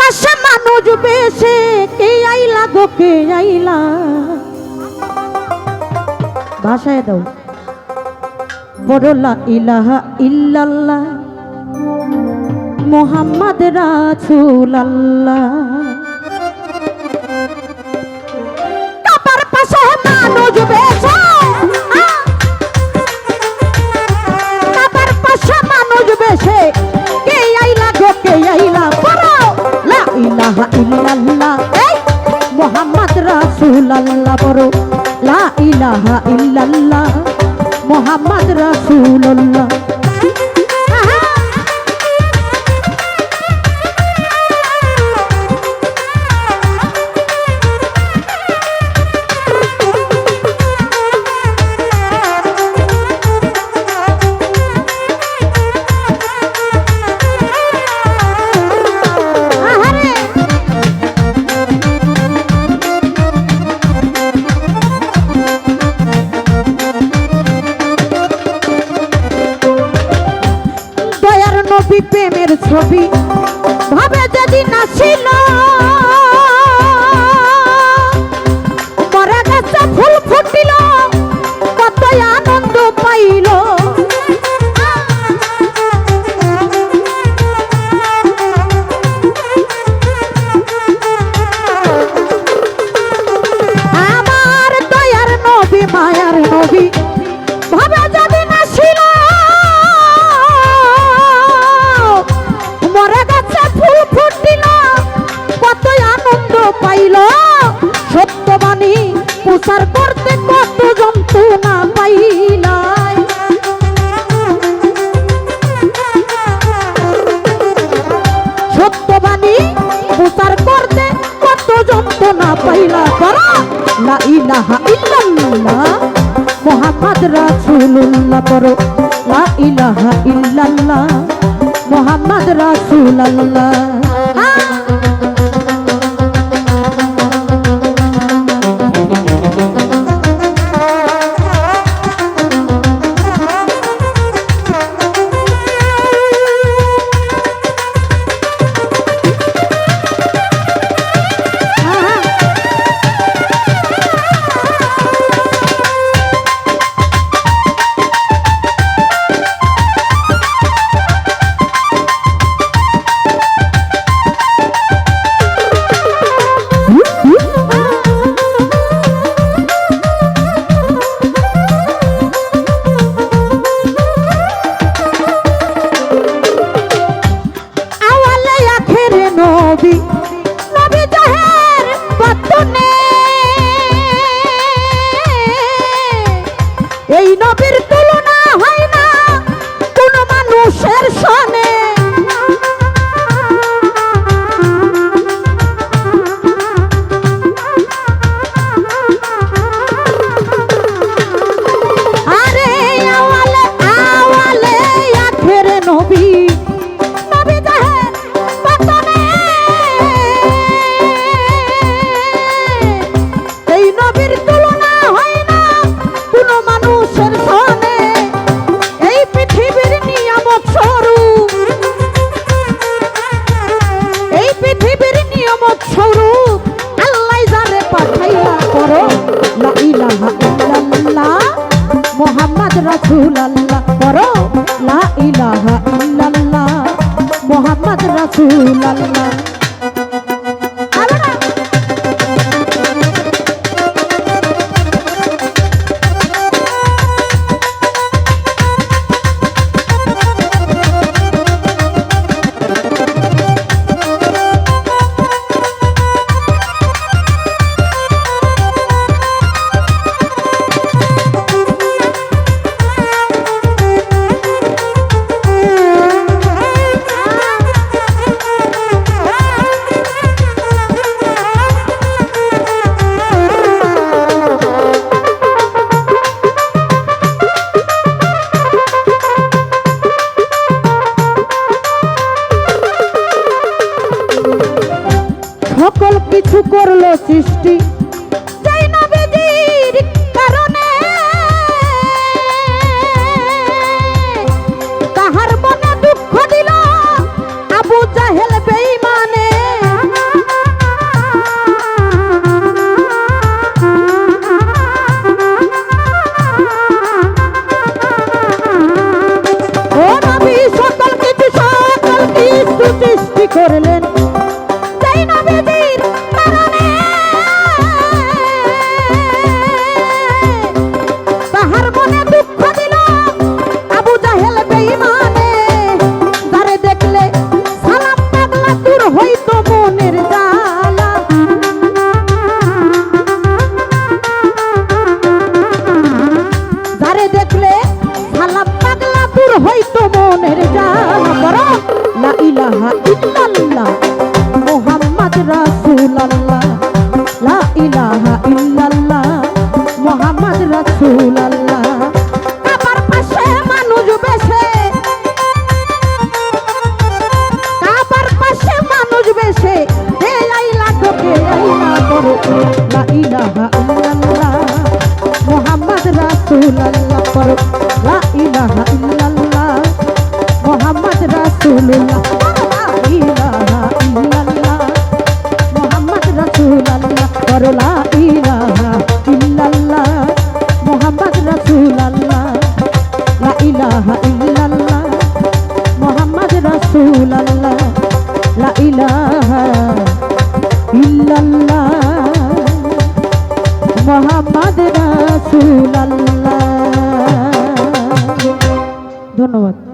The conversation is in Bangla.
পাশে মানুষ বেশে কে আইলা গো কে আইলা ভাষায় দাও বড় লা ইলাহা ইল্লাল্লাহ মুহাম্মদ রাসূলুল্লাহ কাবার পাশে মানুষ বেশে কাবার পাশে মানুষ বেশে কে আইলা গো কে আইলা বড় লা ইলাহা ইল্লাল্লাহ এই মুহাম্মদ রাসূলুল্লাহ বড় লা ইলাহা ইল্লাল্লাহ মুহাম্মদ রাসূলুল্লাহ প্রেমের ছবি ভাবে যেদিন আসিল মরে গেছে ফুল ফুটিল কত আনন্দ পাইল আমার দয়ার নবী মায়ার নবী ভাবে যেদিন আসিল সত্যবাণী প্রচার করতে কত যন্ত্রণা পাইলাই সত্যবাণী প্রচার করতে কত যন্ত্রণা পাইলা করো লা ইলাহা ইল্লাল্লাহ মুহাম্মদ রাসূলুল্লাহ করো লা ইলাহা ইল্লাল্লাহ মুহাম্মদ রাসূলুল্লাহ এই নবীর তুলনা হয় না কোন মানুষের সনে আরে আওয়ালে আওয়ালে আখের নবী নবী জাহের পতনে এই নবীর তুলনা হয় না কোন মানুষের সনে এই পৃথিবীর নিয়ামত স্বরূপ এই পৃথিবীর নিয়ামত স্বরূপ আল্লাহ যারে পাঠাইয়া করো লা ইলাহা ইল্লাল্লাহ মুহাম্মদ রাসূলুল্লাহ করো লা ইলাহা ইল্লাল্লাহ মুহাম্মদ রাসূলুল্লাহ সকল কিছু করলো সৃষ্টি সেই নবীজির কারণে তাহার মনে দুঃখ দিল আবু জাহেল বেঈমানে সৃষ্টি করলেন সেই নবীজির কারণে তাহার মনে দুঃখ দিল আবু জাহেল বেঈমানে যারে দেখলে সালাম পাগলা দূর হইতো মনের জ্বালা যারে দেখলে সালাম পাগলা দূর হইতো মনের জ্বালা বরং লা ইলাহা ইল্লাল্লাহ মুহাম্মদ রাসূলুল্লাহ লা ইলাহা ইল্লাল্লাহ মুহাম্মদ রাসূলুল্লাহ কাবার পাশে মানুষ বেশে কাবার পাশে মানুষ বেশে হে আইলা তোকে আইলা করো লা ইলাহা ইল্লাল্লাহ মুহাম্মদ রাসূলুল্লাহ করো লা ইলাহা ইল্লাল্লাহ মুহাম্মদ রাসূলুল্লাহ লা ইলাহা ইল্লাল্লাহ মুহাম্মদ রাসূলুল্লাহ করো লা ইলাহা ইল্লাল্লাহ মুহাম্মদ রাসূলুল্লাহ লা ইলাহা ইল্লাল্লাহ মুহাম্মদ রাসূলুল্লাহ লা ইলাহা ইল্লাল্লাহ মুহাম্মদ রাসূলুল্লাহ। ধন্যবাদ।